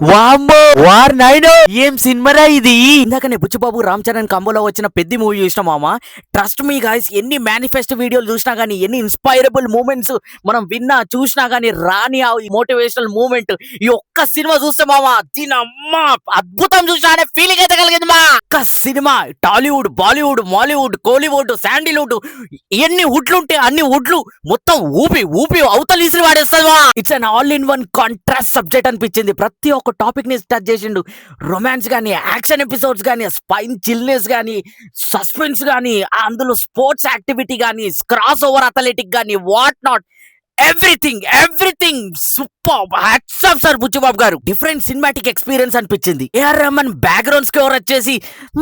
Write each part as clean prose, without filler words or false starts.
వామ్మో వార్ నైనో ఏం సినిమారా ఇది. ఇందాకనే బుచ్చిబాబు రామ్ చరణ్ కంబోలో వచ్చిన పెద్ద మూవీ చూసిన మామ. ట్రస్ట్ మీ గాయస్, ఎన్ని మేనిఫెస్టో వీడియోలు చూసినా గానీ, ఎన్ని ఇన్స్పైరబుల్ మూమెంట్స్ మనం విన్నా చూసినా గానీ రాని ఆ మోటివేషనల్ మూమెంట్ ఈ ఒక్క సినిమా చూస్తే మామ దీనమ్మ అద్భుతం చూసా అనే ఫీలింగ్ అయితే కలిగింది మా. ఒక్క సినిమా టాలీవుడ్, బాలీవుడ్, మాలీవుడ్, కోలీవుడ్, శాండీవుడ్ ఎన్ని వుడ్లుంటే అన్ని వుడ్లు మొత్తం ఊపి ఊపి అవతలీసి వాడేస్తుంది మా. It's an all in one contrast subject అనిపించింది. ప్రతి ఒక్క టాపిక్ ని స్టార్ట్ చేసిండు. రొమాన్స్ గానీ, యాక్షన్ ఎపిసోడ్స్ గానీ, స్పైన్ చిల్నెస్ గానీ, సస్పెన్స్ గానీ, అందులో స్పోర్ట్స్ యాక్టివిటీ గానీ, క్రాస్ ఓవర్ అథ్లెటిక్ గానీ, what not everything super. Hats off sir Buchibabu గారు. డిఫరెంట్ సినిమాటిక్ ఎక్స్పీరియన్స్ అనిపించింది. ఏఆర్ రెహమాన్ బ్యాక్గ్రౌండ్ స్కోర్ వచ్చేసి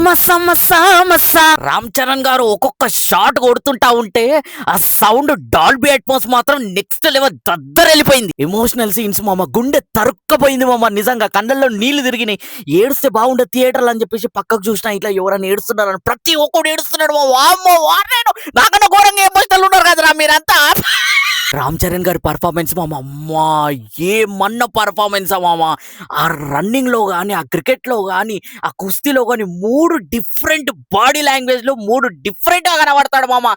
మసా మసా మసా. రామ్ చరణ్ గారు ఒక్కొక్క షాట్ కొడుతుంటా ఉంటే ఆ సౌండ్ డాల్బీ అట్మాస్ మాత్రం నెక్స్ట్ లెవెల్ దద్దర వెళ్ళిపోయింది. ఎమోషనల్ సీన్స్ మామ గుండె తరుక్కపోయింది మామ. నిజంగా కళ్ళల్లో నీళ్లు తిరిగినాయి. ఏడుస్తే బాగుండే థియేటర్లు అని చెప్పేసి పక్కకు చూసినా ఇట్లా ఎవరైనా ఏడుస్తున్నారని ప్రతి ఒక్కడు ఏడుస్తున్నాడు. వామ్మో వారేను నాకన్నా ఘోరంగా ఎమోషనల్ ఉన్నారు కదరా మీరంతా. రామ్ చరణ్ గారి పర్ఫార్మెన్స్ మామ అమ్మా ఏమన్న పర్ఫార్మెన్స్ మామ. ఆ రన్నింగ్ లో గానీ, ఆ క్రికెట్ లో గానీ, ఆ కుస్తీలో గానీ 3 డిఫరెంట్ బాడీ లాంగ్వేజ్ లో 3 డిఫరెంట్ గా కనబడతాడు మామ.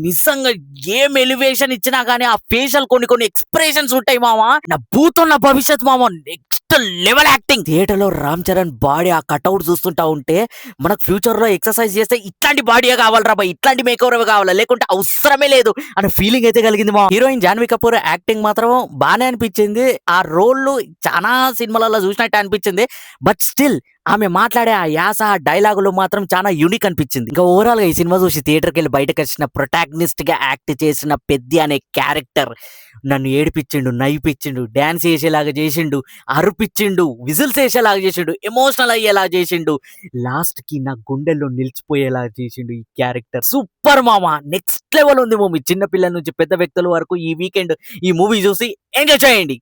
నిజంగా ఏం ఎలివేషన్ ఇచ్చినా గానీ ఆ ఫేషియల్ కొన్ని ఎక్స్ప్రెషన్స్ ఉంటాయి మామ. నా భూతం నా భవిష్యత్ మామ. Next level acting. థియేటర్ లో రామ్ చరణ్ బాడీ ఆ కట్అవుట్ చూస్తుంటా ఉంటే మనకు ఫ్యూచర్ లో ఎక్సర్సైజ్ చేస్తే ఇట్లాంటి బాడీ కావాలరా బా, ఇట్లాంటి మేకవర్ కావాలా, లేకుంటే అవసరమే లేదు అనే ఫీలింగ్ అయితే కలిగింది మా. హీరోయిన్ జాన్వీ కపూర్ యాక్టింగ్ మాత్రం బానే అనిపించింది. ఆ రోల్ చాలా సినిమాలలో చూసినట్టు అనిపించింది. బట్ స్టిల్ ఆమె మాట్లాడే ఆ యాస, ఆ డైలాగులు మాత్రం చాలా యూనిక్ అనిపించింది. ఇంకా ఓవరాల్ గా ఈ సినిమా చూసి థియేటర్కి వెళ్ళి బయటకు వచ్చిన ప్రొటాగనిస్ట్ గా యాక్ట్ చేసిన పెద్ది అనే క్యారెక్టర్ నన్ను ఏడిపించిండు, నవ్విపించిండు, డాన్స్ చేసేలాగా చేసిండు, అరుపిచ్చిండు, విజిల్స్ వేసేలాగా చేసిండు, ఎమోషనల్ అయ్యేలా చేసిండు, లాస్ట్ కి నా గుండెల్లో నిలిచిపోయేలా చేసిండు. ఈ క్యారెక్టర్ సూపర్ మామ. నెక్స్ట్ లెవెల్ ఉంది మూవీ. చిన్న పిల్లల నుంచి పెద్ద వ్యక్తుల వరకు ఈ వీకెండ్ ఈ మూవీ చూసి ఎంజాయ్ చేయండి.